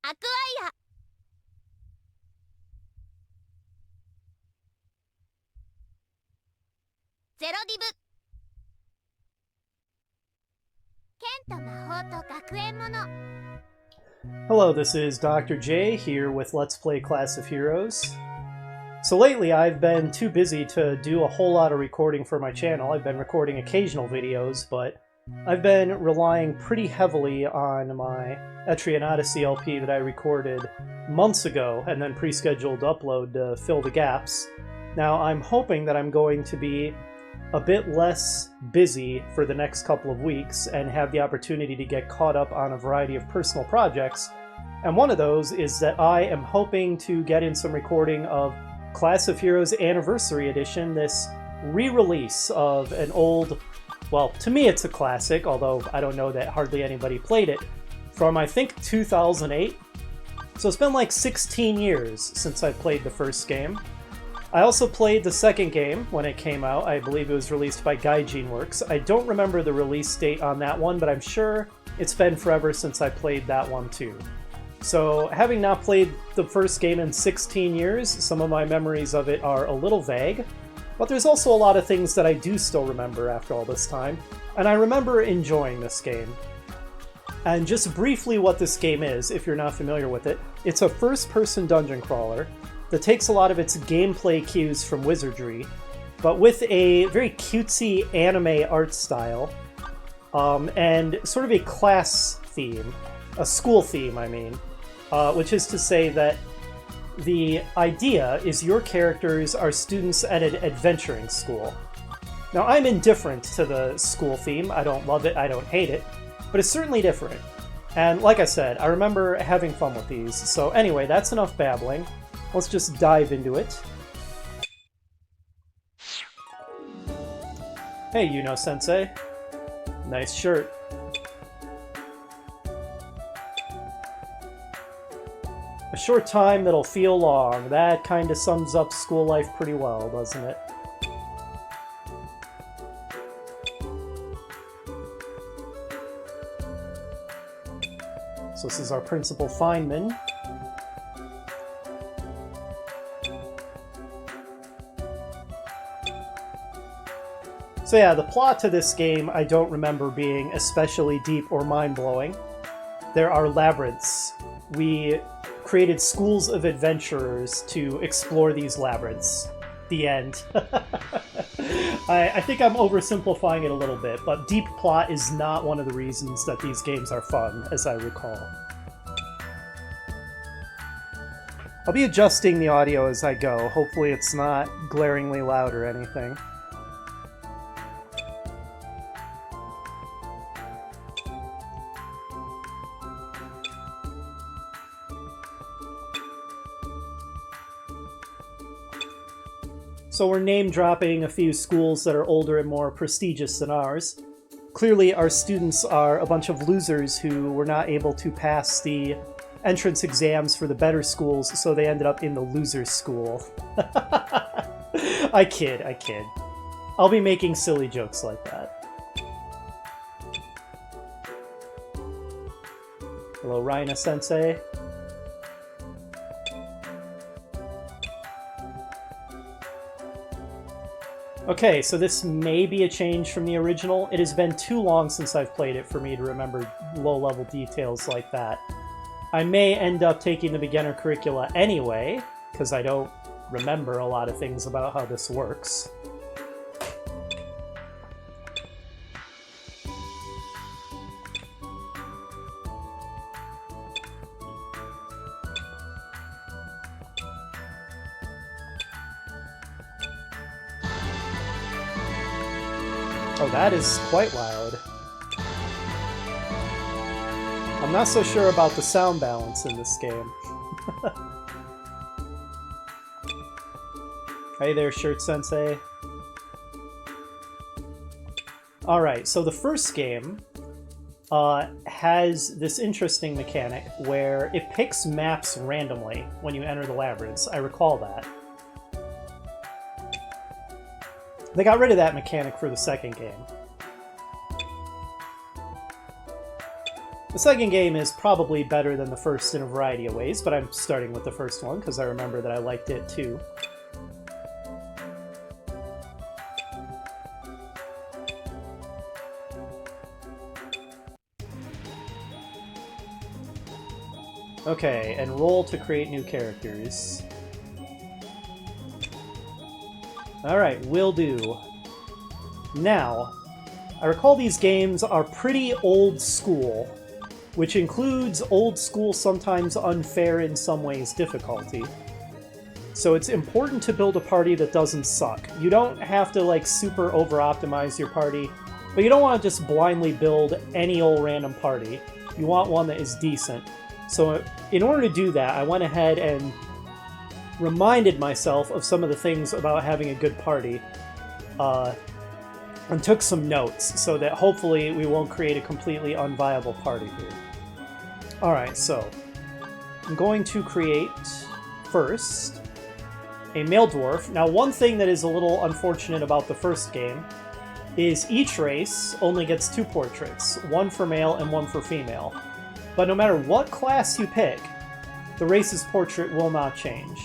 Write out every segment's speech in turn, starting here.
アクアイアゼロディブ剣と魔法と学園もの Hello, this is Dr. J here with Let's Play Class of Heroes. So lately I've been too busy to do a whole lot of recording for my channel. I've been recording occasional videos, but I've been relying pretty heavily on my Etrian Odyssey LP that I recorded months ago and then pre-scheduled upload to fill the gaps. Now I'm hoping that I'm going to be a bit less busy for the next couple of weeks and have the opportunity to get caught up on a variety of personal projects. And one of those is that I am hoping to get in some recording of Class of Heroes Anniversary Edition, this re-release of an old, well, to me it's a classic, although I don't know that hardly anybody played it, from I think 2008. So it's been like 16 years since I played the first game. I also played the second game when it came out. I believe it was released by Gaijin Works. I don't remember the release date on that one, but I'm sure it's been forever since I played that one too. So, having not played the first game in 16 years, some of my memories of it are a little vague, but there's also a lot of things that I do still remember after all this time, and I remember enjoying this game. And just briefly what this game is, if you're not familiar with it, it's a first-person dungeon crawler that takes a lot of its gameplay cues from Wizardry, but with a very cutesy anime art style, and sort of a class theme, a school theme, I mean, which is to say that the idea is your characters are students at an adventuring school. Now, I'm indifferent to the school theme. I don't love it, I don't hate it, but it's certainly different. And like I said, I remember having fun with these. So anyway, that's enough babbling. Let's just dive into it. Hey, Yuno-sensei. Nice shirt. A short time that'll feel long. That kind of sums up school life pretty well, doesn't it? So this is our principal Feynman. So yeah, the plot to this game I don't remember being especially deep or mind-blowing. There are labyrinths. We created schools of adventurers to explore these labyrinths. The end. I think I'm oversimplifying it a little bit, but deep plot is not one of the reasons that these games are fun, as I recall. I'll be adjusting the audio as I go. Hopefully it's not glaringly loud or anything. So we're name-dropping a few schools that are older and more prestigious than ours. Clearly, our students are a bunch of losers who were not able to pass the entrance exams for the better schools, so they ended up in the loser's school. I kid. I'll be making silly jokes like that. Hello, Raina-sensei. Okay, so this may be a change from the original. It has been too long since I've played it for me to remember low-level details like that. I may end up taking the beginner curricula anyway, because I don't remember a lot of things about how this works. Oh, that is quite loud. I'm not so sure about the sound balance in this game. Hey there, Shirt Sensei. Alright, so the first game has this interesting mechanic where it picks maps randomly when you enter the labyrinths. I recall that. They got rid of that mechanic for the second game. The second game is probably better than the first in a variety of ways, but I'm starting with the first one because I remember that I liked it too. Okay, and roll to create new characters. Alright, will do. Now, I recall these games are pretty old school, which includes old school, sometimes unfair in some ways difficulty. So it's important to build a party that doesn't suck. You don't have to like super over-optimize your party, but you don't want to just blindly build any old random party. You want one that is decent. So in order to do that, I went ahead and reminded myself of some of the things about having a good party, and took some notes so that hopefully we won't create a completely unviable party here. Alright, so I'm going to create first a male dwarf. Now, one thing that is a little unfortunate about the first game is each race only gets 2 portraits, one for male and one for female. But no matter what class you pick, the race's portrait will not change.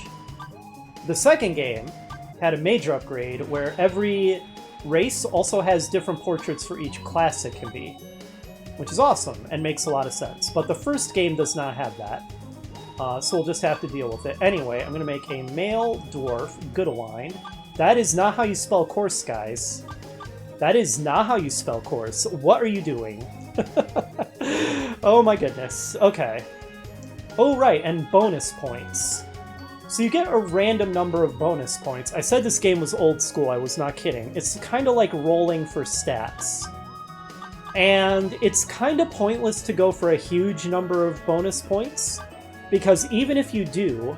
The second game had a major upgrade where every race also has different portraits for each class it can be, which is awesome and makes a lot of sense. But the first game does not have that, so we'll just have to deal with it. Anyway, I'm going to make a male dwarf, good aligned. That is not how you spell course, guys. That is not how you spell course. What are you doing? Oh my goodness. Okay. Oh, right, and bonus points. So you get a random number of bonus points. I said this game was old school, I was not kidding. It's kind of like rolling for stats. And it's kind of pointless to go for a huge number of bonus points, because even if you do,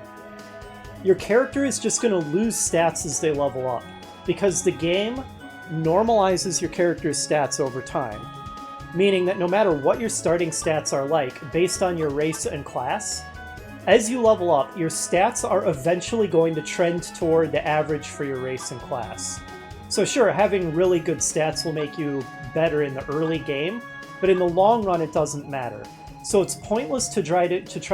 your character is just going to lose stats as they level up, because the game normalizes your character's stats over time. Meaning that no matter what your starting stats are like, based on your race and class, as you level up, your stats are eventually going to trend toward the average for your race and class. So sure, having really good stats will make you better in the early game, but in the long run it doesn't matter. So it's pointless to try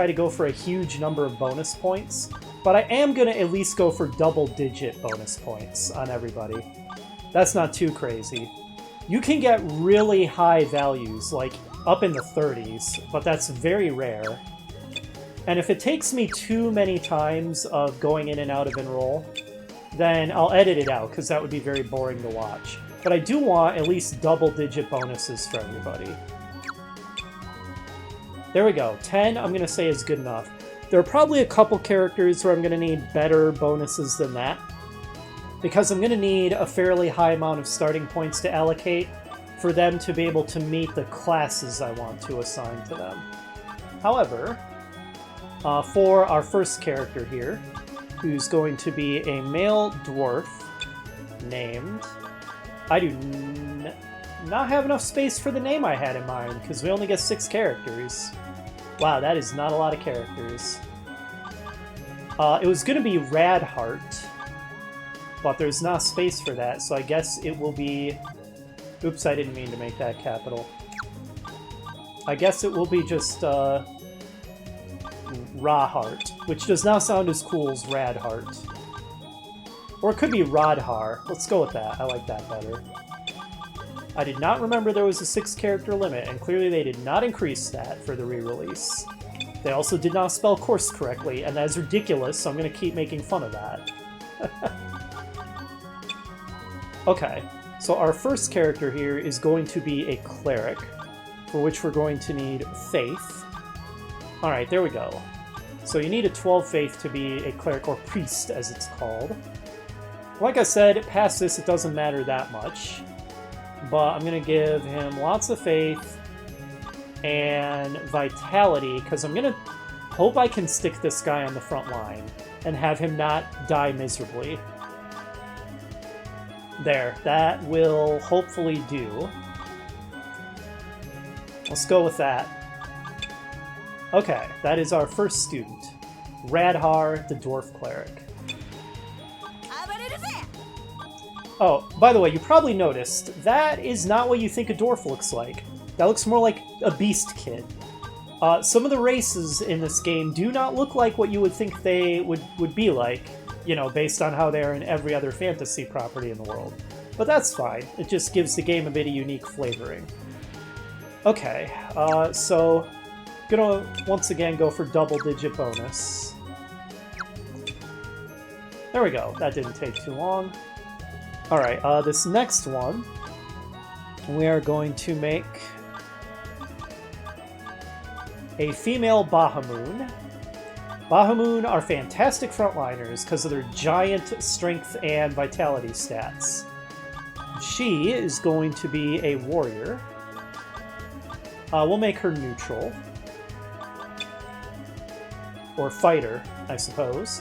to go for a huge number of bonus points, but I am going to at least go for double-digit bonus points on everybody. That's not too crazy. You can get really high values, like up in the 30s, but that's very rare. And if it takes me too many times of going in and out of enroll, then I'll edit it out, because that would be very boring to watch. But I do want at least double-digit bonuses for everybody. There we go. 10, I'm going to say, is good enough. There are probably a couple characters where I'm going to need better bonuses than that, because I'm going to need a fairly high amount of starting points to allocate for them to be able to meet the classes I want to assign to them. However, for our first character here, who's going to be a male dwarf named... I do not have enough space for the name I had in mind, because we only get 6 characters. Wow, that is not a lot of characters. It was going to be Radheart, but there's not space for that, so I guess it will be... Oops, I didn't mean to make that capital. I guess it will be just, Rahart, which does not sound as cool as Radheart. Or it could be Radhar. Let's go with that. I like that better. I did not remember there was a 6-character limit, and clearly they did not increase that for the re-release. They also did not spell course correctly, and that is ridiculous, so I'm going to keep making fun of that. Okay, so our first character here is going to be a cleric, for which we're going to need faith. Alright, there we go. So you need a 12 faith to be a cleric, or priest as it's called. Like I said, past this it doesn't matter that much, but I'm going to give him lots of faith and vitality, because I'm going to hope I can stick this guy on the front line and have him not die miserably. There, that will hopefully do. Let's go with that. Okay, that is our first student, Radhar, the Dwarf Cleric. Oh, by the way, you probably noticed, that is not what you think a dwarf looks like. That looks more like a beast kid. Some of the races in this game do not look like what you would think they would be like, you know, based on how they're in every other fantasy property in the world. But that's fine. It just gives the game a bit of unique flavoring. Okay, so gonna once again go for double-digit bonus. There we go. That didn't take too long. Alright, this next one, we are going to make a female Bahamut. Bahamut are fantastic frontliners because of their giant strength and vitality stats. She is going to be a warrior. We'll make her neutral. Or fighter, I suppose.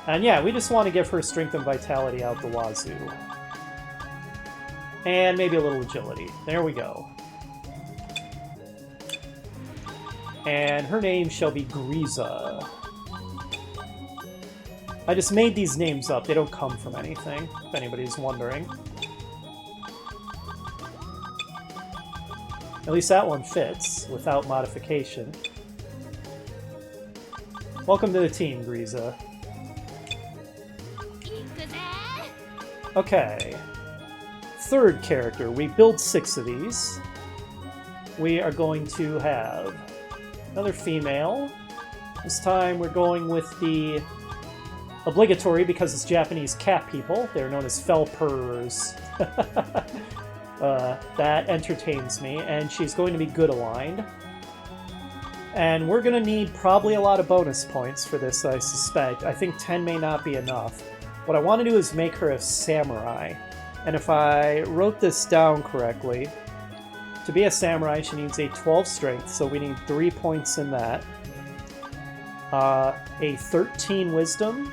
And yeah, we just want to give her strength and vitality out the wazoo. And maybe a little agility. There we go. And her name shall be Griza. I just made these names up. They don't come from anything, if anybody's wondering. At least that one fits, without modification. Welcome to the team, Griza. Okay. Third character. We build 6 of these. We are going to have another female. This time we're going with the obligatory, because it's Japanese cat people. They're known as Felpers. That entertains me, and she's going to be good aligned. And we're going to need probably a lot of bonus points for this, I suspect. I think 10 may not be enough. What I want to do is make her a samurai. And if I wrote this down correctly, to be a samurai she needs a 12 strength, so we need 3 points in that. A 13 wisdom.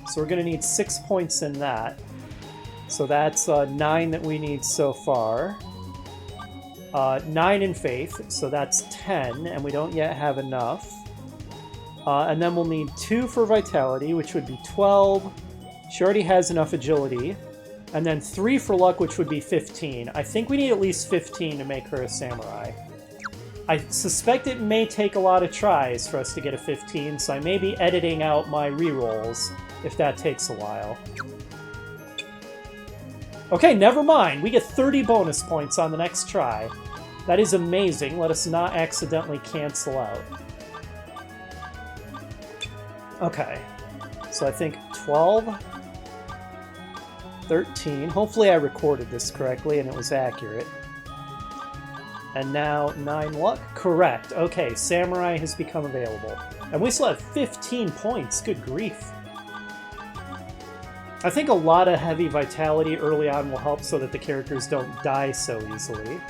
So we're going to need 6 points in that. So that's 9 that we need so far. 9 in faith, so that's 10, and we don't yet have enough. And then we'll need 2 for vitality, which would be 12. She already has enough agility. And then 3 for luck, which would be 15. I think we need at least 15 to make her a samurai. I suspect it may take a lot of tries for us to get a 15, so I may be editing out my rerolls if that takes a while. Okay, never mind. We get 30 bonus points on the next try. That is amazing. Let us not accidentally cancel out. Okay. So I think 12, 13. Hopefully I recorded this correctly and it was accurate. And now 9 luck. Correct. Okay, Samurai has become available. And we still have 15 points. Good grief. I think a lot of heavy vitality early on will help so that the characters don't die so easily.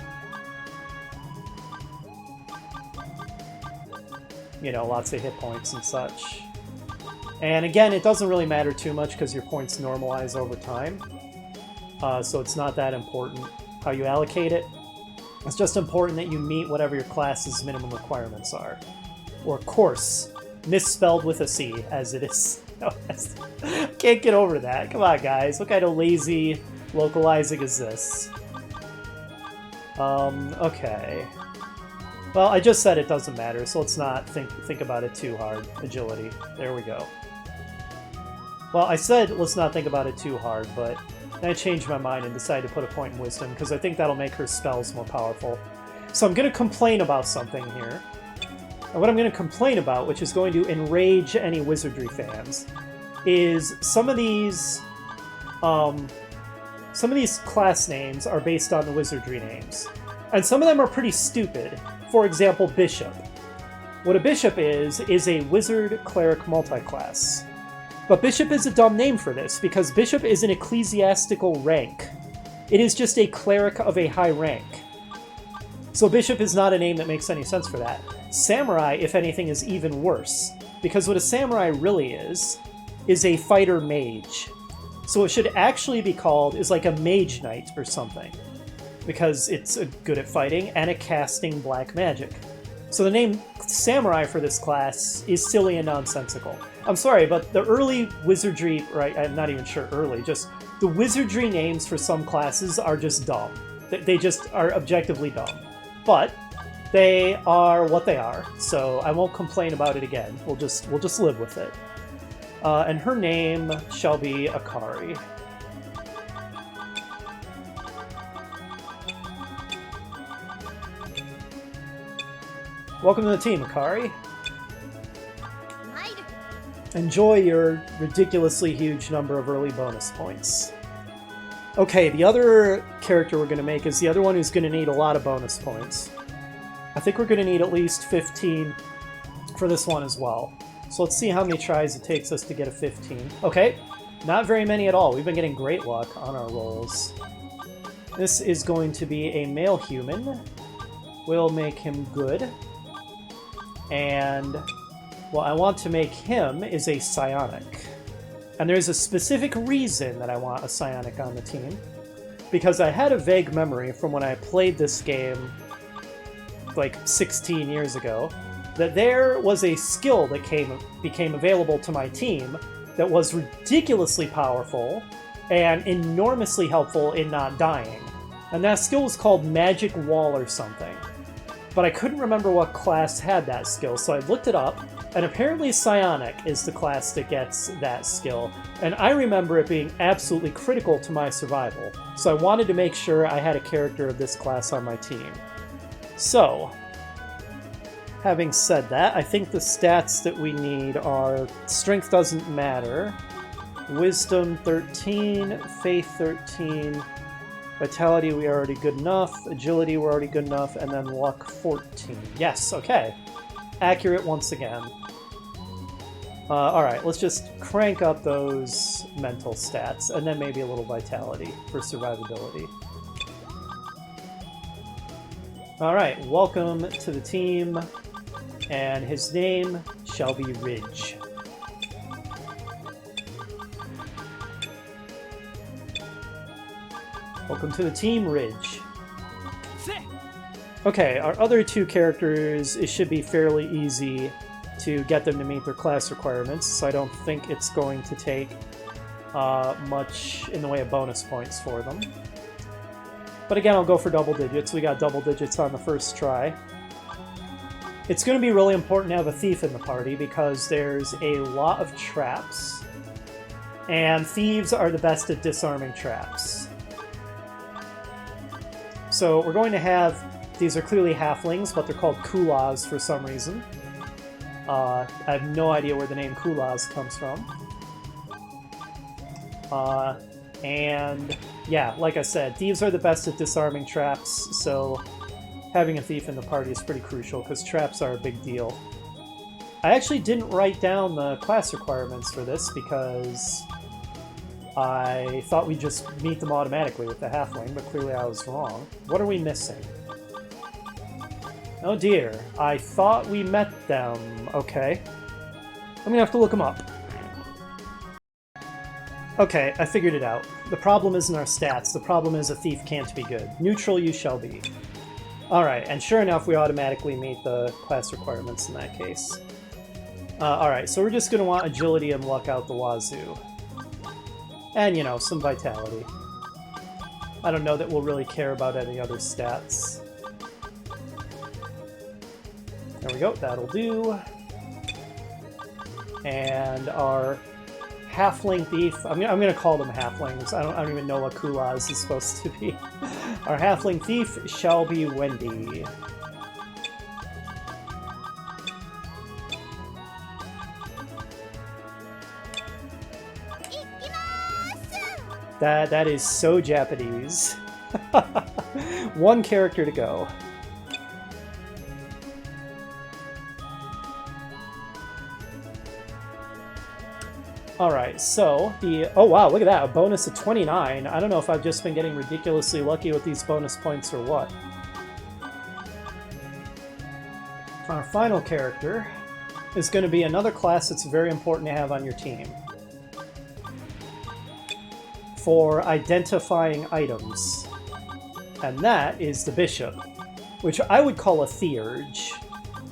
You know, lots of hit points and such. And again, it doesn't really matter too much because your points normalize over time. So it's not that important how you allocate it. It's just important that you meet whatever your class's minimum requirements are. Or course, misspelled with a C, as it is. Can't get over that. Come on, guys. What kind of lazy localizing is this? Okay. Well, I just said it doesn't matter, so let's not think about it too hard. Agility. There we go. Well, I said let's not think about it too hard, but then I changed my mind and decided to put a point in Wisdom, because I think that'll make her spells more powerful. So I'm going to complain about something here. And what I'm going to complain about, which is going to enrage any Wizardry fans, is some of these class names are based on the Wizardry names. And some of them are pretty stupid. For example, Bishop. What a Bishop is a Wizard Cleric multiclass. But Bishop is a dumb name for this, because Bishop is an ecclesiastical rank. It is just a cleric of a high rank. So Bishop is not a name that makes any sense for that. Samurai, if anything, is even worse, because what a samurai really is a fighter mage. So it should actually be called is like a mage knight or something, because it's good at fighting and at casting black magic. So the name Samurai for this class is silly and nonsensical. I'm sorry, but the early Wizardry, right, I'm not even sure early, just the Wizardry names for some classes are just dumb. They just are objectively dumb. But they are what they are, so I won't complain about it again. We'll just live with it. And her name shall be Akari. Welcome to the team, Akari. Enjoy your ridiculously huge number of early bonus points. Okay, the other character we're going to make is the other one who's going to need a lot of bonus points. I think we're going to need at least 15 for this one as well. So let's see how many tries it takes us to get a 15. Okay, not very many at all. We've been getting great luck on our rolls. This is going to be a male human. We'll make him good. And what I want to make him is a psionic. And there's a specific reason that I want a psionic on the team. Because I had a vague memory from when I played this game like 16 years ago, that there was a skill that became available to my team that was ridiculously powerful and enormously helpful in not dying. And that skill was called Magic Wall or something. But I couldn't remember what class had that skill, so I looked it up, and apparently Psionic is the class that gets that skill. And I remember it being absolutely critical to my survival, so I wanted to make sure I had a character of this class on my team. So, having said that, I think the stats that we need are Strength doesn't matter, Wisdom 13, Faith 13, Vitality we are already good enough, Agility we're already good enough, and then Luck 14. Yes, okay. Accurate once again. Alright, let's just crank up those mental stats, and then maybe a little Vitality for survivability. Alright, welcome to the team, and his name shall be Ridge. Welcome to the team, Ridge. Okay, our other two characters, it should be fairly easy to get them to meet their class requirements, so I don't think it's going to take much in the way of bonus points for them. But again, I'll go for double digits. We got double digits on the first try. It's going to be really important to have a thief in the party because there's a lot of traps, and thieves are the best at disarming traps. So we're going to have, these are clearly halflings, but they're called kulas for some reason. I have no idea where the name kulas comes from. And yeah, like I said, thieves are the best at disarming traps, so having a thief in the party is pretty crucial because traps are a big deal. I actually didn't write down the class requirements for this because I thought we'd just meet them automatically with the halfling, but clearly I was wrong. What are we missing? Oh dear, I thought we met them. Okay. I'm gonna have to look them up. Okay, I figured it out. The problem isn't our stats, the problem is a thief can't be good. Neutral you shall be. Alright, and sure enough we automatically meet the class requirements in that case. Alright, so we're just gonna want agility and luck out the wazoo. And, you know, some vitality. I don't know that we'll really care about any other stats. There we go, that'll do. And our halfling thief, I'm gonna call them halflings. I don't even know what kulas is supposed to be. Our halfling thief shall be Wendy. That is so Japanese. One character to go. Alright, so the... Oh wow, look at that, a bonus of 29. I don't know if I've just been getting ridiculously lucky with these bonus points or what. Our final character is going to be another class that's very important to have on your team. For identifying items. And that is the Bishop, which I would call a Theurge.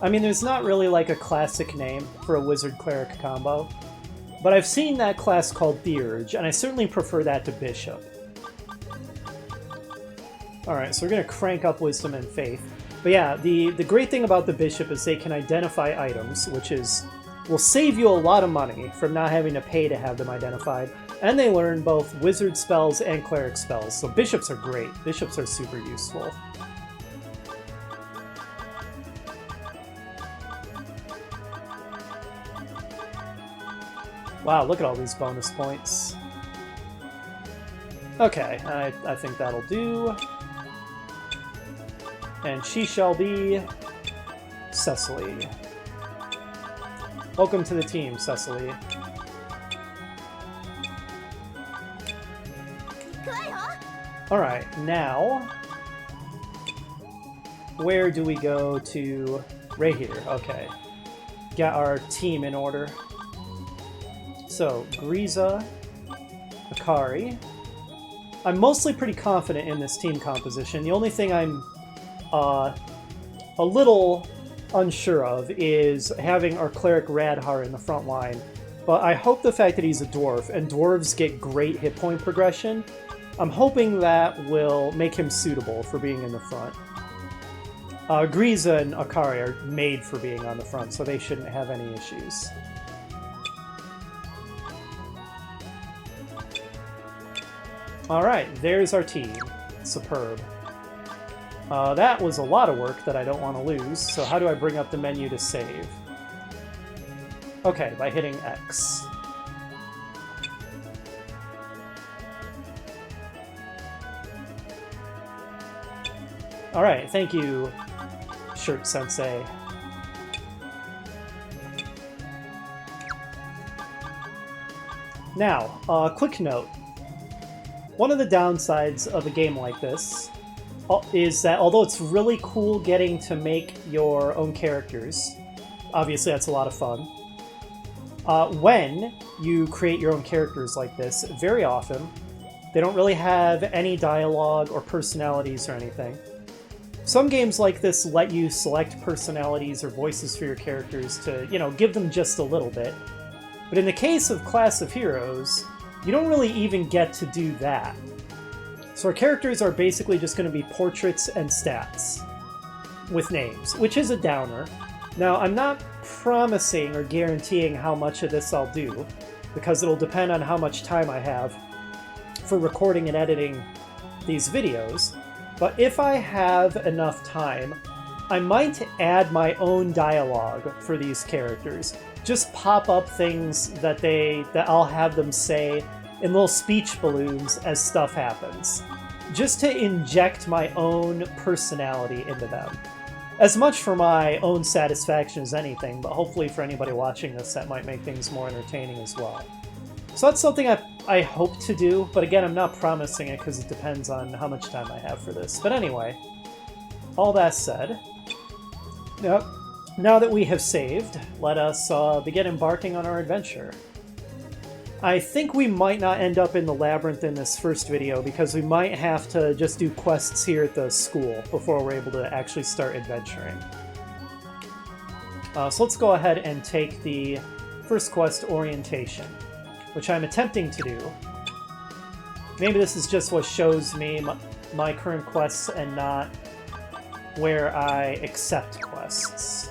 I mean, there's not really like a classic name for a Wizard-Cleric combo, but I've seen that class called Theurge, and I certainly prefer that to Bishop. Alright, so we're going to crank up Wisdom and Faith. But yeah, the great thing about the Bishop is they can identify items, which will save you a lot of money from not having to pay to have them identified. And they learn both Wizard spells and Cleric spells, so Bishops are great. Bishops are super useful. Wow, look at all these bonus points. Okay, I think that'll do. And she shall be Cecily. Welcome to the team, Cecily. Alright, now... where do we go to... right here, okay. Got our team in order. So, Griza, Akari. I'm mostly pretty confident in this team composition. The only thing I'm a little unsure of is having our cleric Radhar in the front line. But I hope the fact that he's a dwarf, and dwarves get great hit point progression, I'm hoping that will make him suitable for being in the front. Griza and Akari are made for being on the front, so they shouldn't have any issues. Alright, there's our team. Superb. That was a lot of work that I don't want to lose, so how do I bring up the menu to save? Okay, by hitting X. Alright, thank you, Shirt Sensei. Now, quick note. One of the downsides of a game like this is that although it's really cool getting to make your own characters, obviously that's a lot of fun, when you create your own characters like this, very often they don't really have any dialogue or personalities or anything. Some games like this let you select personalities or voices for your characters to, you know, give them just a little bit. But in the case of Class of Heroes, you don't really even get to do that. So our characters are basically just going to be portraits and stats with names, which is a downer. Now, I'm not promising or guaranteeing how much of this I'll do, because it'll depend on how much time I have for recording and editing these videos. But if I have enough time, I might add my own dialogue for these characters. Just pop up things that I'll have them say in little speech balloons as stuff happens. Just to inject my own personality into them. As much for my own satisfaction as anything, but hopefully for anybody watching this that might make things more entertaining as well. So that's something I hope to do, but again, I'm not promising it because it depends on how much time I have for this. But anyway, all that said, now that we have saved, let us begin embarking on our adventure. I think we might not end up in the labyrinth in this first video because we might have to just do quests here at the school before we're able to actually start adventuring. So let's go ahead and take the first quest, Orientation, which I'm attempting to do. Maybe this is just what shows me my current quests and not where I accept quests.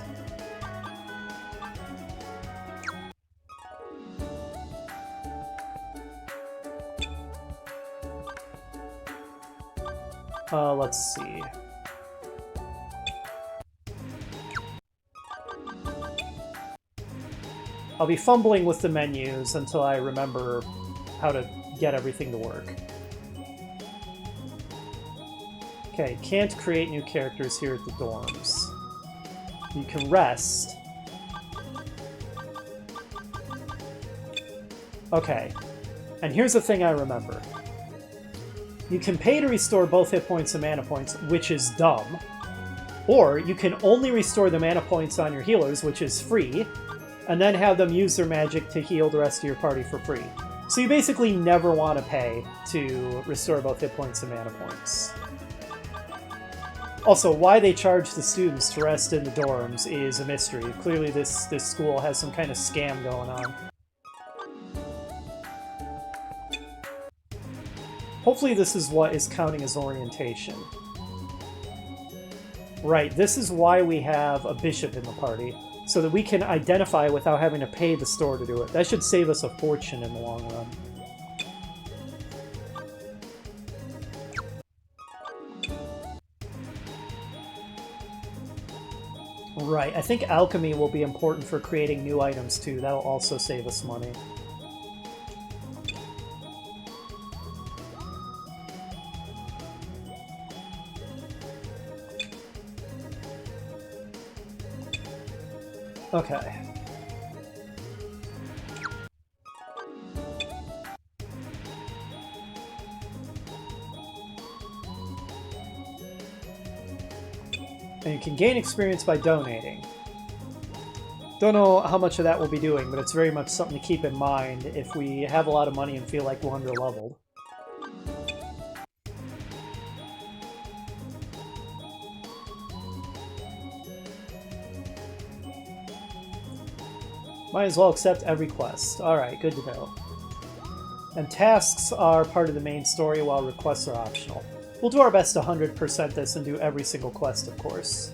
Let's see. I'll be fumbling with the menus until I remember how to get everything to work. Okay, can't create new characters here at the dorms. You can rest. Okay, and here's the thing I remember. You can pay to restore both hit points and mana points, which is dumb. Or you can only restore the mana points on your healers, which is free, and then have them use their magic to heal the rest of your party for free. So you basically never want to pay to restore both hit points and mana points. Also, why they charge the students to rest in the dorms is a mystery. Clearly this school has some kind of scam going on. Hopefully this is what is counting as orientation. Right, this is why we have a bishop in the party, so that we can identify without having to pay the store to do it. That should save us a fortune in the long run. Right, I think alchemy will be important for creating new items too. That'll also save us money. Okay. And you can gain experience by donating. Don't know how much of that we'll be doing, but it's very much something to keep in mind if we have a lot of money and feel like we're under-leveled. Might as well accept every quest. Alright, good to know. And tasks are part of the main story, while requests are optional. We'll do our best to 100% this and do every single quest, of course.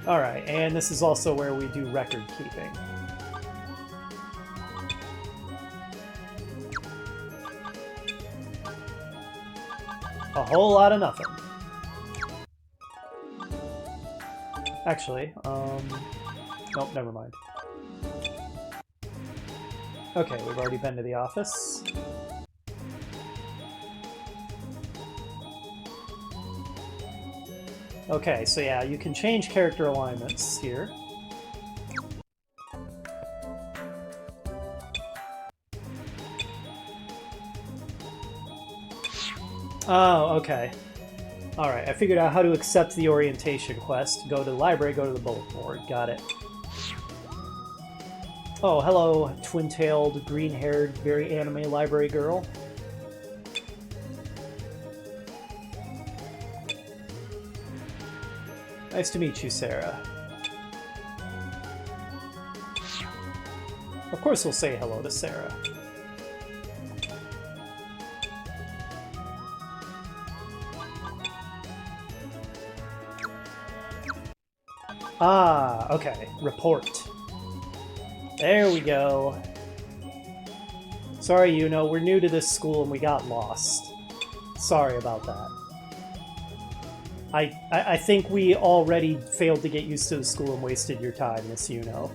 Alright, and this is also where we do record keeping. A whole lot of nothing. Actually, nope, never mind. Okay, we've already been to the office. Okay, so yeah, you can change character alignments here. Oh, okay. Alright, I figured out how to accept the orientation quest. Go to the library, go to the bulletin board. Got it. Oh, hello, twin-tailed, green-haired, very anime library girl. Nice to meet you, Sarah. Of course we'll say hello to Sarah. Ah, okay. Report. There we go. Sorry, Yuno, we're new to this school and we got lost. Sorry about that. I think we already failed to get used to the school and wasted your time, Miss Yuno.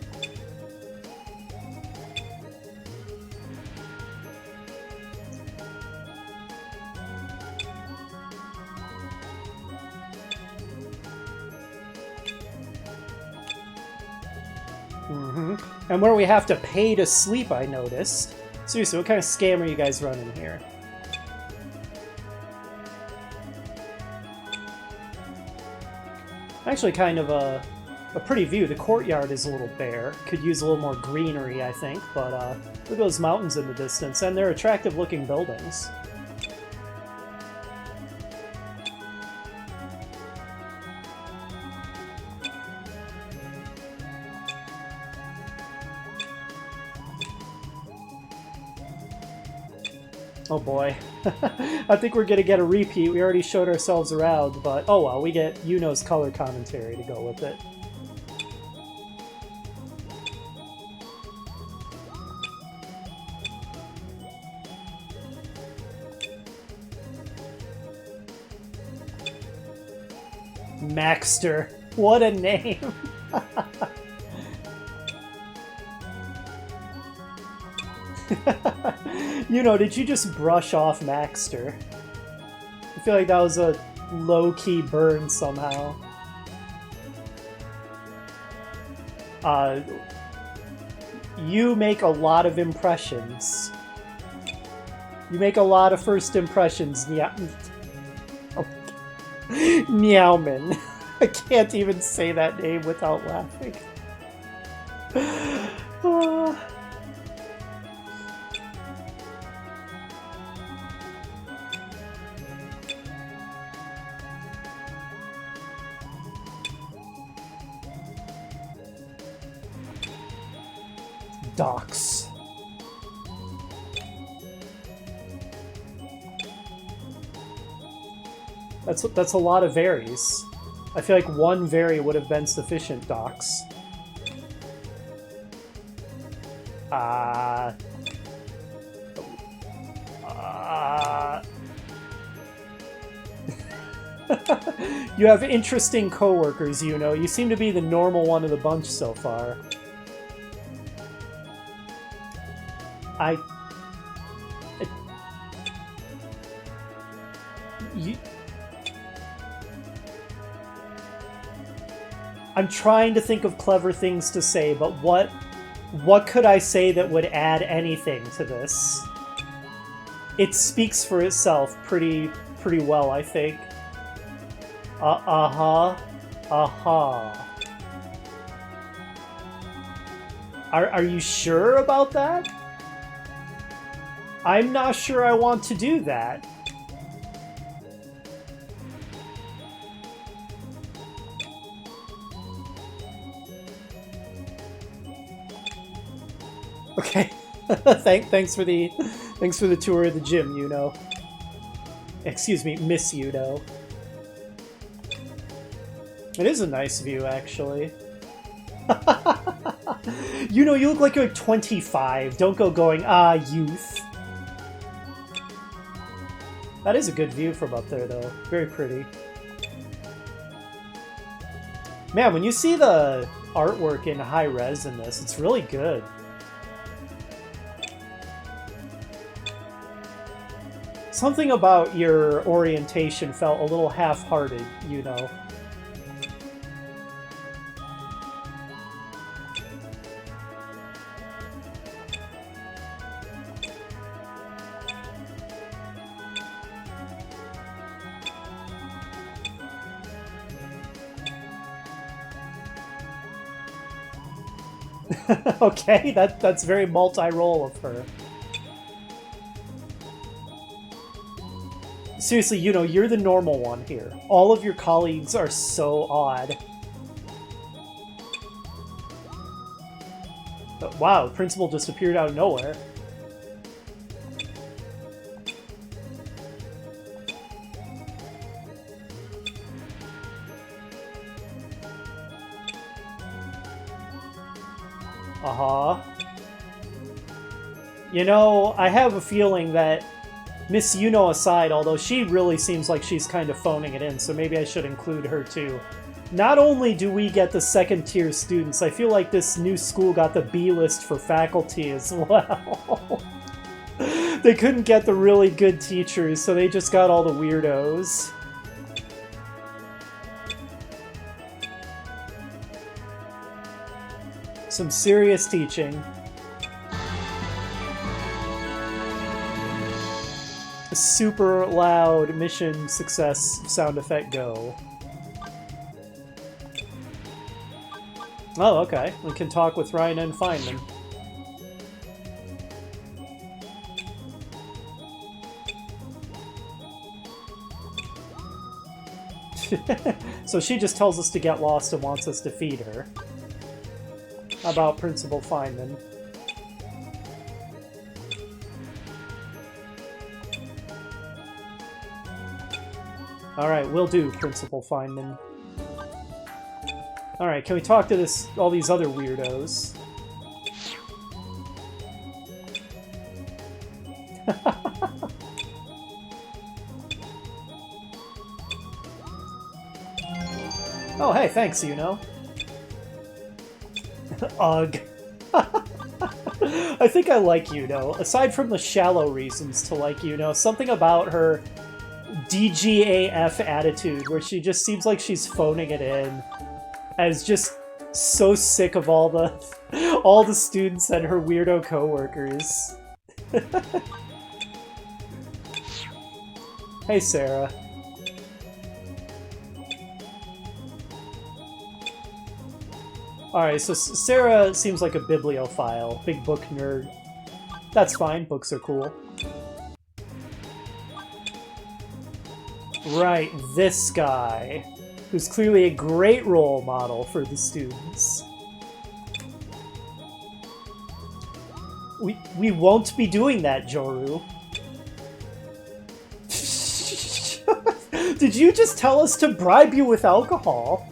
And where we have to pay to sleep, I noticed. Seriously, what kind of scam are you guys running here? Actually, kind of a pretty view. The courtyard is a little bare. Could use a little more greenery, I think, but look at those mountains in the distance, and they're attractive-looking buildings. Oh boy. I think we're gonna get a repeat. We already showed ourselves around, but oh well, we get Yuno's color commentary to go with it. Maxter. What a name! Yuno, did you just brush off Maxter? I feel like that was a low-key burn somehow. You make a lot of impressions. You make a lot of first impressions, oh. Meowman. I can't even say that name without laughing. Docks. That's a lot of varies. I feel like one vary would have been sufficient, Docs. You have interesting coworkers, you know. You seem to be the normal one of the bunch so far. I'm trying to think of clever things to say, but what could I say that would add anything to this? It speaks for itself pretty well, I think. Uh-huh. Are you sure about that? I'm not sure I want to do that. Okay. Thanks for the tour of the gym, you know. Excuse me, Miss Yuno. It is a nice view, actually. You know, you look like you're like 25. Don't go going, youth. That is a good view from up there, though. Very pretty. Man, when you see the artwork in high res in this, it's really good. Something about your orientation felt a little half-hearted, you know. Okay, that's very multi-role of her. Seriously, you know, you're the normal one here. All of your colleagues are so odd. But wow, the principal just appeared out of nowhere. Uh-huh. You know, I have a feeling that Miss Yuno aside, although she really seems like she's kind of phoning it in, so maybe I should include her too. Not only do we get the second-tier students, I feel like this new school got the B-list for faculty as well. They couldn't get the really good teachers, so they just got all the weirdos. Some serious teaching. Super loud mission success sound effect go. Oh, okay. We can talk with Ryan and Feynman. So she just tells us to get lost and wants us to feed her. How about Principal Feynman? Alright, will do, Principal Feynman. Alright, can we talk to all these other weirdos? Oh, hey, thanks, Yuno. Ugh. I think I like Yuno. Aside from the shallow reasons to like Yuno, something about her DGAF attitude, where she just seems like she's phoning it in, as just so sick of all the students and her weirdo coworkers. Hey, Sarah. Alright, so Sarah seems like a bibliophile, big book nerd. That's fine, books are cool. Right, this guy, who's clearly a great role model for the students. We won't be doing that, Joru. Did you just tell us to bribe you with alcohol?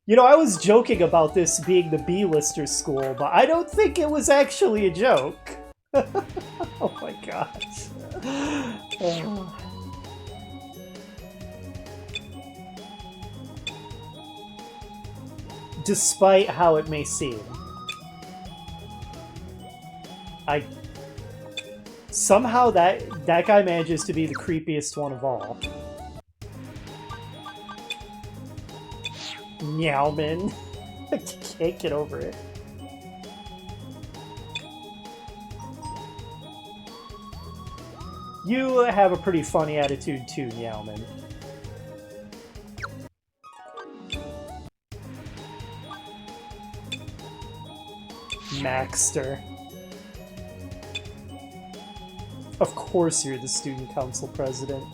You know, I was joking about this being the B-lister school, but I don't think it was actually a joke. Oh my gosh. Despite how it may seem. Somehow that guy manages to be the creepiest one of all. Meowman. I can't get over it. You have a pretty funny attitude too, Meowman. Maxter. Of course you're the student council president.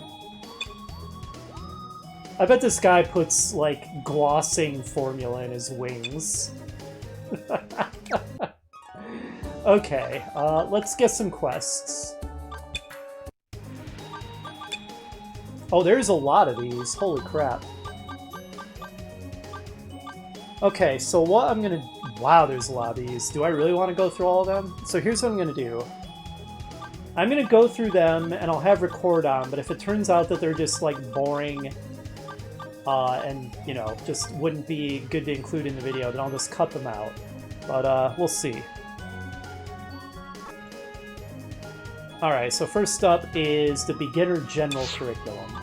I bet this guy puts, like, glossing formula in his wings. Okay, let's get some quests. Oh, there's a lot of these. Holy crap. Okay, so what I'm gonna... Wow, there's a lot of these. Do I really want to go through all of them? So here's what I'm gonna do. I'm gonna go through them, and I'll have record on, but if it turns out that they're just, like, boring, and, you know, just wouldn't be good to include in the video, then I'll just cut them out. But, we'll see. Alright, so first up is the Beginner General Curriculum.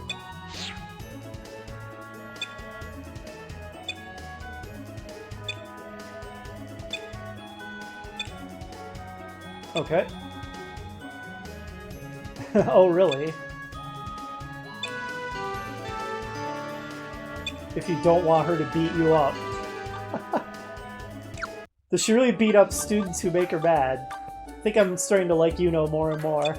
Okay. Oh, really? If you don't want her to beat you up. Does she really beat up students who make her mad? I think I'm starting to like Yuno more and more.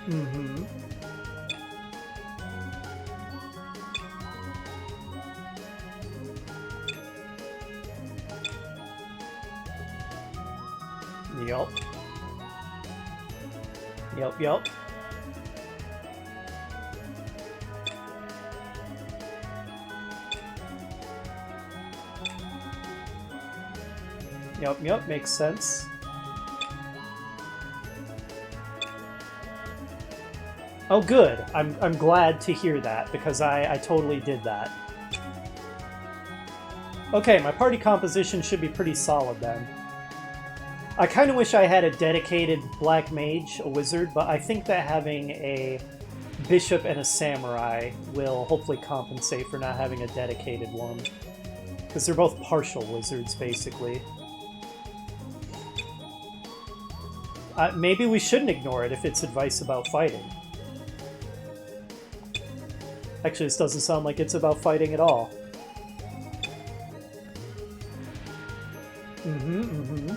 Mm-hmm. Yup. Yup, yup. Yup, yup, makes sense. Oh, good. I'm glad to hear that, because I totally did that. Okay, my party composition should be pretty solid then. I kind of wish I had a dedicated black mage, a wizard, but I think that having a bishop and a samurai will hopefully compensate for not having a dedicated one. Because they're both partial wizards, basically. Maybe we shouldn't ignore it if it's advice about fighting. Actually, this doesn't sound like it's about fighting at all. Mm-hmm, mm-hmm.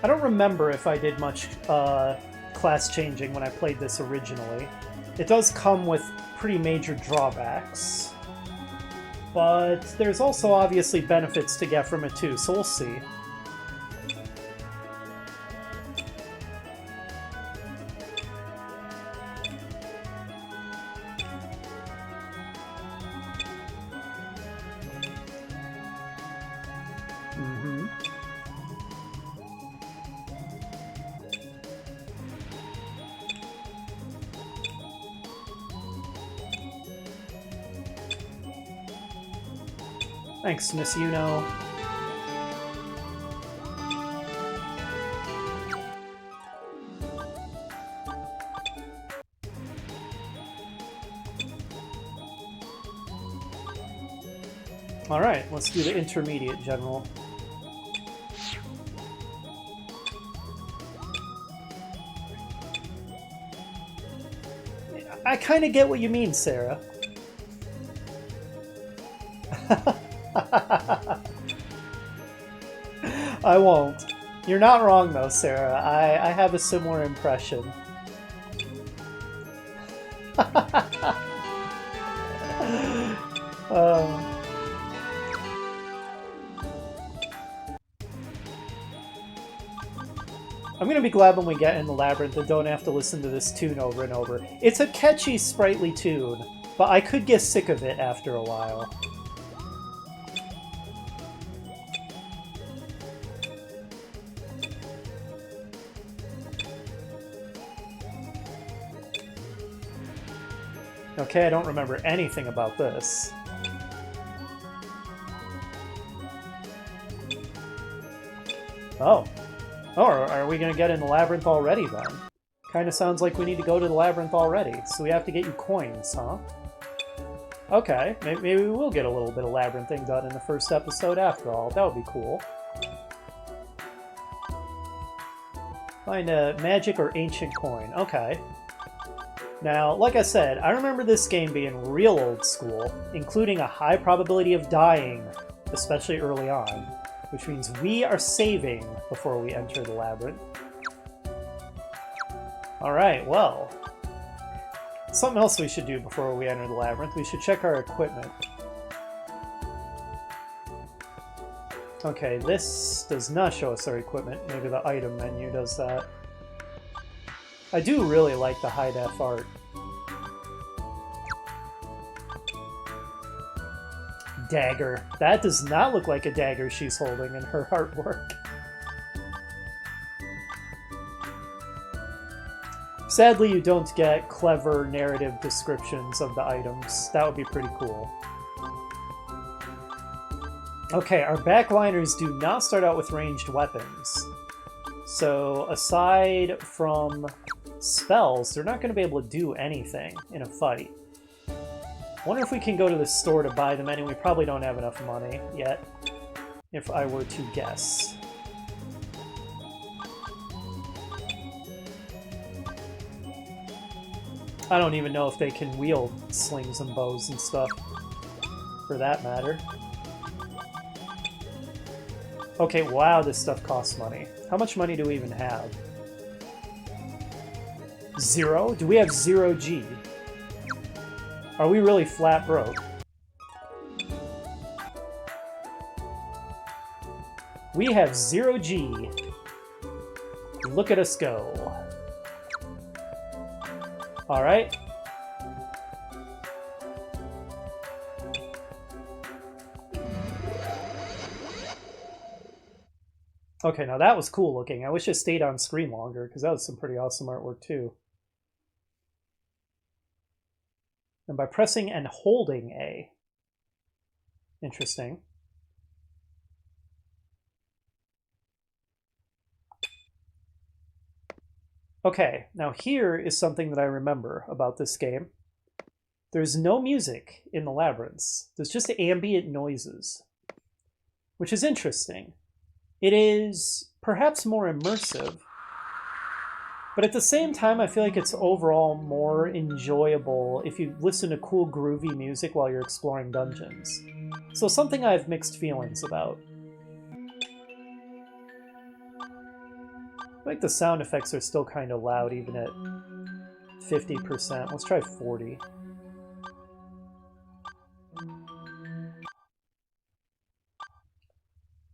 I don't remember if I did much class changing when I played this originally. It does come with pretty major drawbacks. But there's also obviously benefits to get from it too, so we'll see. Mm-hmm. Thanks, Miss Yuno. Alright, let's do the intermediate general. I kind of get what you mean, Sarah. I won't. You're not wrong, though, Sarah. I have a similar impression. I'm gonna be glad when we get in the labyrinth and don't have to listen to this tune over and over. It's a catchy, sprightly tune, but I could get sick of it after a while. Okay, I don't remember anything about this. Oh. Oh, are we going to get in the labyrinth already, then? Kind of sounds like we need to go to the labyrinth already, so we have to get you coins, huh? Okay, maybe we will get a little bit of labyrinthing done in the first episode after all. That would be cool. Find a magic or ancient coin. Okay. Now, like I said, I remember this game being real old school, including a high probability of dying, especially early on, which means we are saving before we enter the labyrinth. Alright, well, something else we should do before we enter the labyrinth. We should check our equipment. Okay, this does not show us our equipment. Maybe the item menu does that. I do really like the high-def art. Dagger. That does not look like a dagger she's holding in her artwork. Sadly, you don't get clever narrative descriptions of the items. That would be pretty cool. Okay, our backliners do not start out with ranged weapons. So, aside from spells, they're not going to be able to do anything in a fight. Wonder if we can go to the store to buy them, and we probably don't have enough money yet, if I were to guess. I don't even know if they can wield slings and bows and stuff, for that matter. Okay, wow, this stuff costs money. How much money do we even have? 0? Do we have 0 G? Are we really flat broke? We have 0 G. Look at us go. Alright. Okay, now that was cool looking. I wish it stayed on screen longer, because that was some pretty awesome artwork too. And by pressing and holding A. Interesting. Okay, now here is something that I remember about this game. There's no music in the labyrinths. There's just ambient noises, which is interesting. It is perhaps more immersive, but at the same time, I feel like it's overall more enjoyable if you listen to cool, groovy music while you're exploring dungeons. So something I have mixed feelings about. I think the sound effects are still kind of loud, even at 50%. Let's try 40.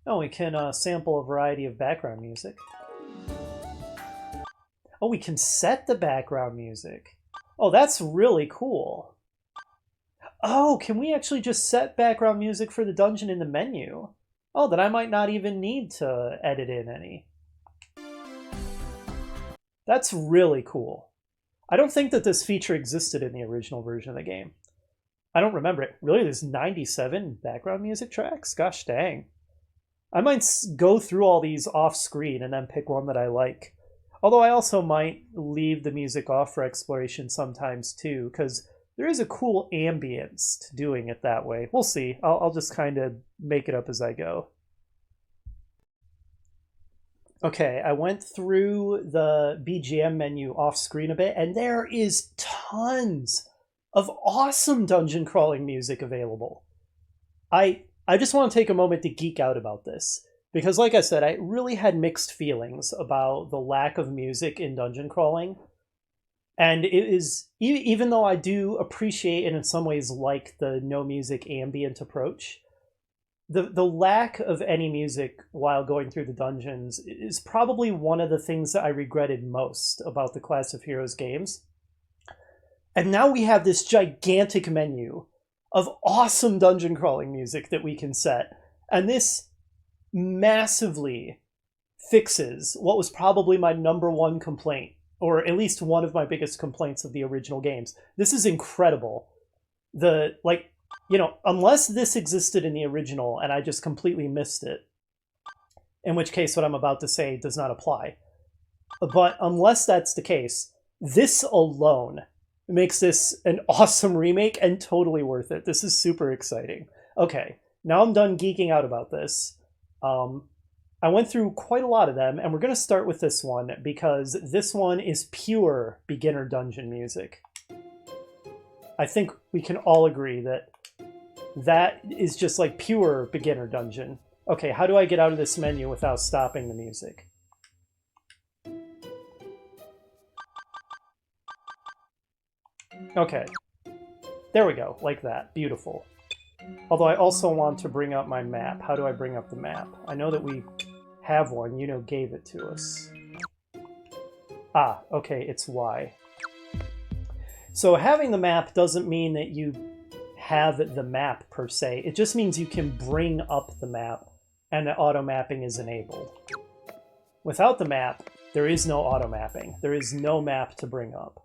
Oh, we can sample a variety of background music. Oh, we can set the background music. Oh, that's really cool. Oh, can we actually just set background music for the dungeon in the menu? Oh, then I might not even need to edit in any. That's really cool. I don't think that this feature existed in the original version of the game. I don't remember it. Really, there's 97 background music tracks? Gosh dang. I might go through all these off-screen and then pick one that I like. Although I also might leave the music off for exploration sometimes too, because there is a cool ambience to doing it that way. We'll see. I'll just kind of make it up as I go. Okay, I went through the BGM menu off-screen a bit, and there is tons of awesome dungeon crawling music available. I just want to take a moment to geek out about this. Because like I said, I really had mixed feelings about the lack of music in dungeon crawling. And it is, even though I do appreciate and in some ways like the no music ambient approach, the lack of any music while going through the dungeons is probably one of the things that I regretted most about the Class of Heroes games. And now we have this gigantic menu of awesome dungeon crawling music that we can set. And this massively fixes what was probably my number one complaint, or at least one of my biggest complaints of the original games. This is incredible. Unless this existed in the original and I just completely missed it, in which case what I'm about to say does not apply. But unless that's the case, this alone makes this an awesome remake and totally worth it. This is super exciting. Okay, now I'm done geeking out about this. I went through quite a lot of them, and we're going to start with this one because this one is pure beginner dungeon music. I think we can all agree that that is just like pure beginner dungeon. Okay, how do I get out of this menu without stopping the music? Okay, there we go, like that. Beautiful. Although I also want to bring up my map. How do I bring up the map? I know that we have one. Gave it to us. Ah, okay, it's Y. So having the map doesn't mean that you have the map per se. It just means you can bring up the map and the auto mapping is enabled. Without the map, there is no auto mapping. There is no map to bring up.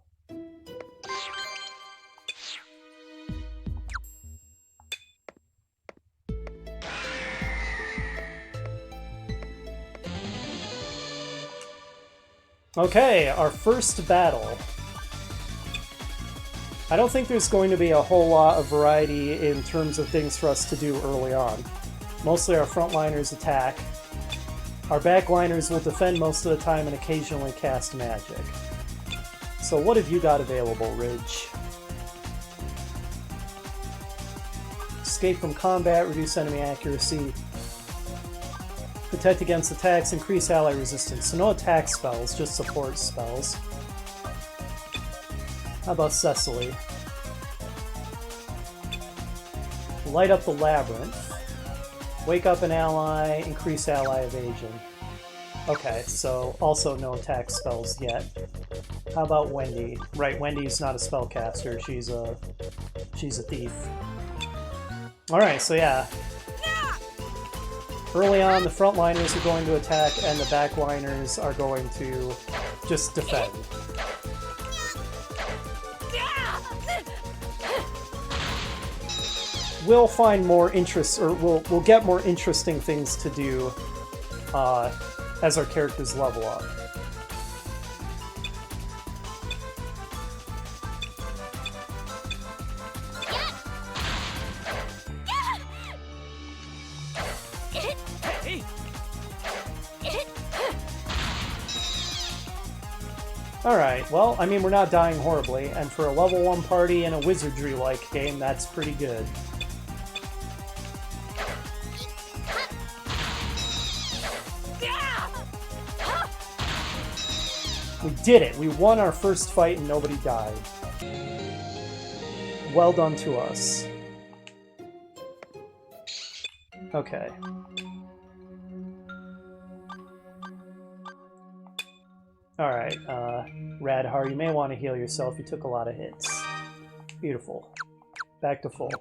Okay, our first battle. I don't think there's going to be a whole lot of variety in terms of things for us to do early on. Mostly our frontliners attack. Our backliners will defend most of the time and occasionally cast magic. So what have you got available, Ridge? Escape from combat, reduce enemy accuracy. Protect against attacks, increase ally resistance. So no attack spells, just support spells. How about Cecily? Light up the labyrinth. Wake up an ally, increase ally evasion. Okay, so also no attack spells yet. How about Wendy? Right, Wendy's not a spellcaster, she's a thief. Alright, so yeah. Early on, the frontliners are going to attack, and the backliners are going to just defend. We'll find more interest, or we'll get more interesting things to do as our characters level up. Alright, well, I mean, we're not dying horribly, and for a level 1 party in a Wizardry-like game, that's pretty good. We did it! We won our first fight and nobody died. Well done to us. Okay. Alright, Radhar, you may want to heal yourself. You took a lot of hits. Beautiful. Back to full.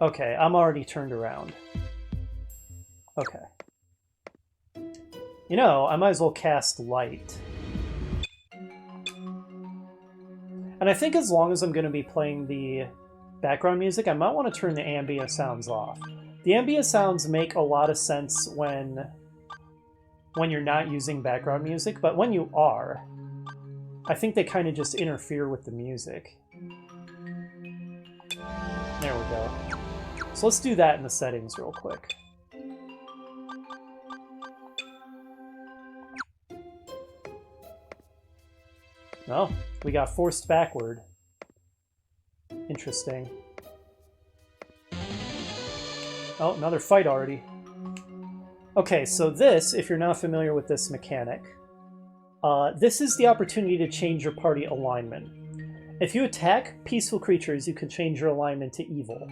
Okay, I'm already turned around. Okay. You know, I might as well cast Light. And I think as long as I'm going to be playing the background music, I might want to turn the ambient sounds off. The ambient sounds make a lot of sense when you're not using background music, but when you are, I think they kind of just interfere with the music. There we go. So let's do that in the settings real quick. Oh, we got forced backward. Interesting. Oh, another fight already. Okay, so this, if you're not familiar with this mechanic, this is the opportunity to change your party alignment. If you attack peaceful creatures, you can change your alignment to evil.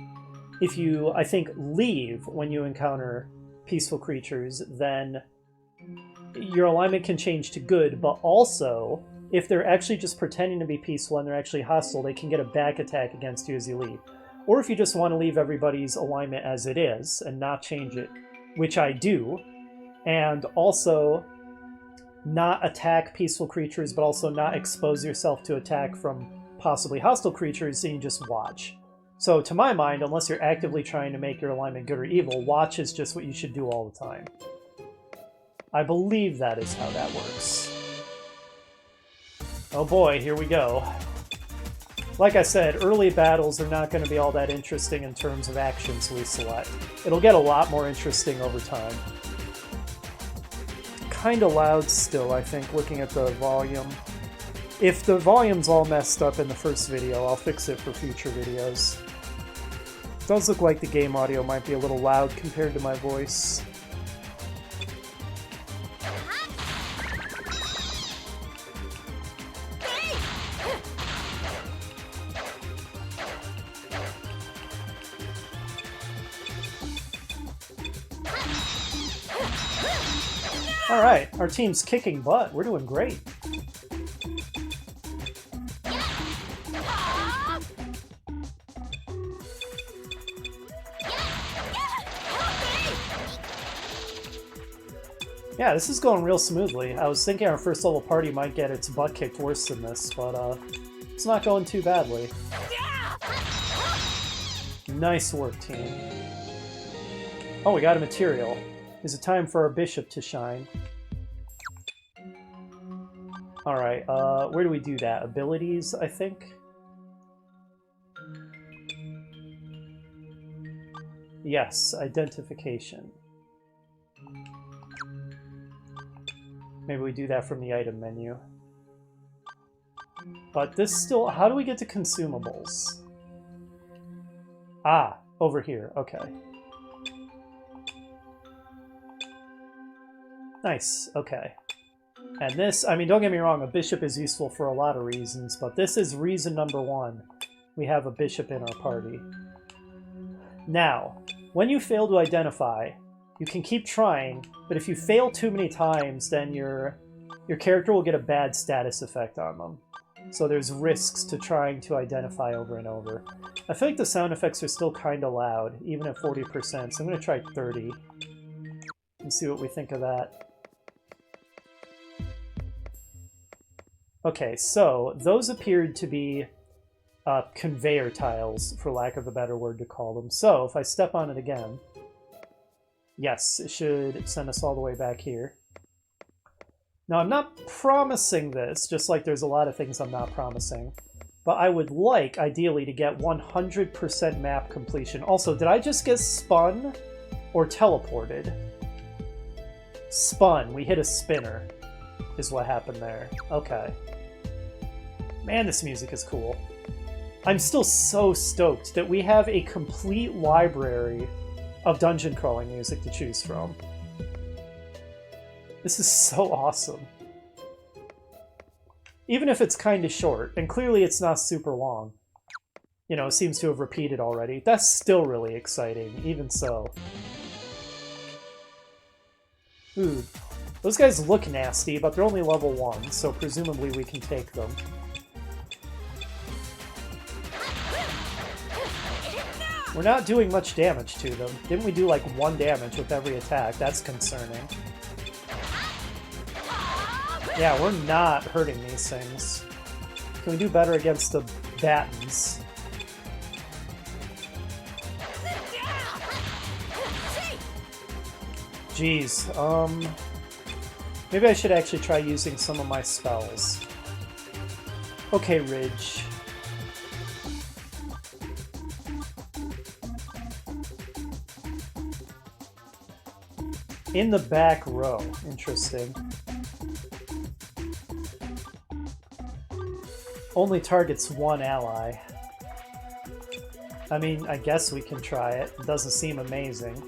If you, I think, leave when you encounter peaceful creatures, then your alignment can change to good, but also, if they're actually just pretending to be peaceful and they're actually hostile, they can get a back attack against you as you leave. Or if you just want to leave everybody's alignment as it is and not change it, which I do, and also not attack peaceful creatures, but also not expose yourself to attack from possibly hostile creatures, and you just watch. So to my mind, unless you're actively trying to make your alignment good or evil, watch is just what you should do all the time. I believe that is how that works. Oh boy, here we go. Like I said, early battles are not going to be all that interesting in terms of actions we select. It'll get a lot more interesting over time. Kinda loud still, I think, looking at the volume. If the volume's all messed up in the first video, I'll fix it for future videos. It does look like the game audio might be a little loud compared to my voice. Alright, our team's kicking butt. We're doing great. Yeah, this is going real smoothly. I was thinking our first level party might get its butt kicked worse than this, but it's not going too badly. Nice work, team. Oh, we got a material. Is it time for our bishop to shine? Alright, where do we do that? Abilities, I think? Yes, identification. Maybe we do that from the item menu. But this still... How do we get to consumables? Ah, over here. Okay. Nice, okay. And this, I mean, don't get me wrong, a bishop is useful for a lot of reasons, but this is reason number one. We have a bishop in our party. Now, when you fail to identify, you can keep trying, but if you fail too many times, then your character will get a bad status effect on them. So there's risks to trying to identify over and over. I feel like the sound effects are still kind of loud, even at 40%, so I'm going to try 30 and see what we think of that. Okay, so those appeared to be conveyor tiles, for lack of a better word to call them. So if I step on it again, yes, it should send us all the way back here. Now, I'm not promising this, just like there's a lot of things I'm not promising, but I would like, ideally, to get 100% map completion. Also, did I just get spun or teleported? Spun. We hit a spinner, is what happened there. Okay. Man, this music is cool. I'm still so stoked that we have a complete library of dungeon crawling music to choose from. This is so awesome. Even if it's kind of short, and clearly it's not super long. You know, it seems to have repeated already. That's still really exciting, even so. Ooh. Those guys look nasty, but they're only level 1, so presumably we can take them. We're not doing much damage to them. Didn't we do like 1 damage with every attack? That's concerning. Yeah, we're not hurting these things. Can we do better against the battens? Jeez, maybe I should actually try using some of my spells. Okay, Ridge. In the back row. Interesting. Only targets one ally. I mean, I guess we can try it. It doesn't seem amazing.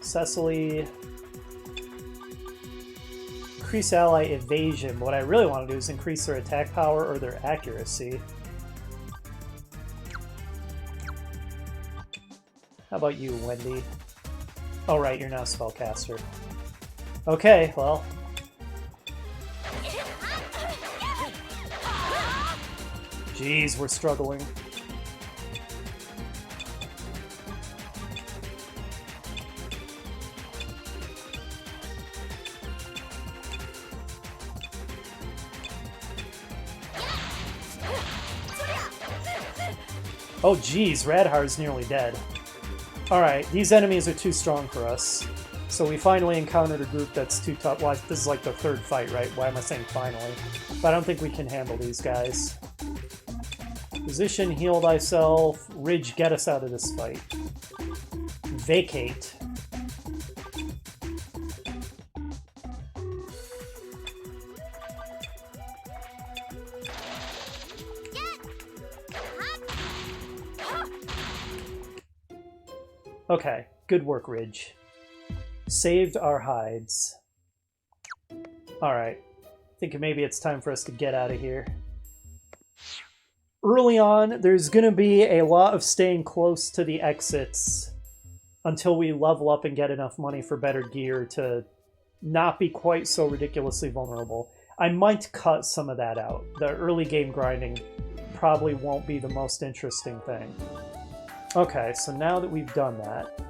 Cecily. Increase ally evasion. What I really want to do is increase their attack power or their accuracy. How about you, Wendy? Oh, right, you're now a spellcaster. Okay, well. Jeez, we're struggling. Oh geez, Radhar's nearly dead. Alright, these enemies are too strong for us. So we finally encountered a group that's too tough. Well, this is like the third fight, right? Why am I saying finally? But I don't think we can handle these guys. Position, heal thyself. Ridge, get us out of this fight. Vacate. Okay, good work, Ridge. Saved our hides. Alright, thinking maybe it's time for us to get out of here. Early on, there's going to be a lot of staying close to the exits until we level up and get enough money for better gear to not be quite so ridiculously vulnerable. I might cut some of that out. The early game grinding probably won't be the most interesting thing. Okay, so now that we've done that,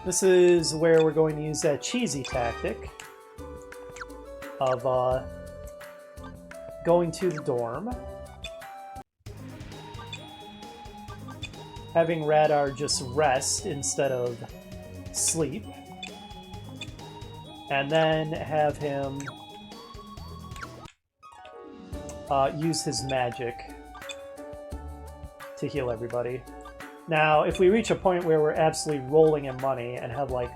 this is where we're going to use that cheesy tactic of going to the dorm, having Radar just rest instead of sleep, and then have him use his magic to heal everybody. Now, if we reach a point where we're absolutely rolling in money and have like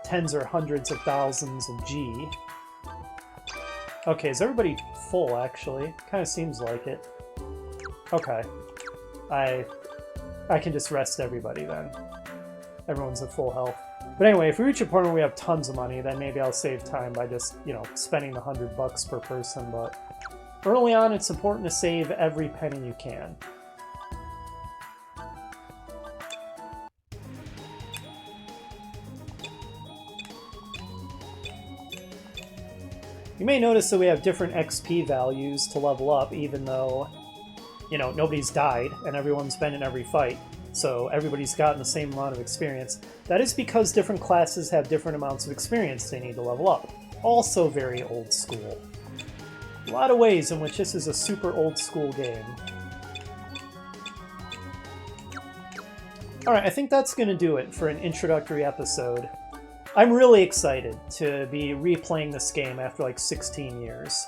tens or hundreds of thousands of G... Okay, is everybody full, actually? Kind of seems like it. Okay. I can just rest everybody then. Everyone's at full health. But anyway, if we reach a point where we have tons of money, then maybe I'll save time by just, you know, spending the $100 per person, but early on it's important to save every penny you can. You may notice that we have different XP values to level up, even though, you know, nobody's died and everyone's been in every fight. So everybody's gotten the same amount of experience. That is because different classes have different amounts of experience they need to level up. Also very old school. A lot of ways in which this is a super old school game. Alright, I think that's going to do it for an introductory episode. I'm really excited to be replaying this game after like 16 years.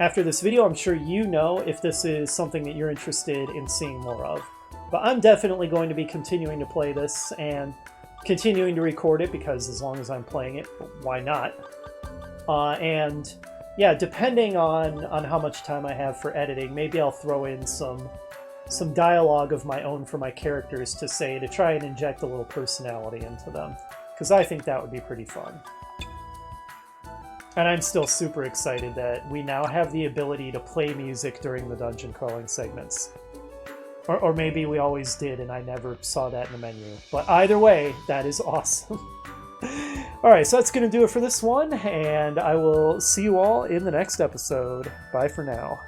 After this video, I'm sure you know if this is something that you're interested in seeing more of. But I'm definitely going to be continuing to play this and continuing to record it because as long as I'm playing it, why not? And yeah, depending on how much time I have for editing, maybe I'll throw in some dialogue of my own for my characters to try and inject a little personality into them. Because I think that would be pretty fun. And I'm still super excited that we now have the ability to play music during the dungeon crawling segments. Or maybe we always did and I never saw that in the menu. But either way, that is awesome. Alright, so that's going to do it for this one, and I will see you all in the next episode. Bye for now.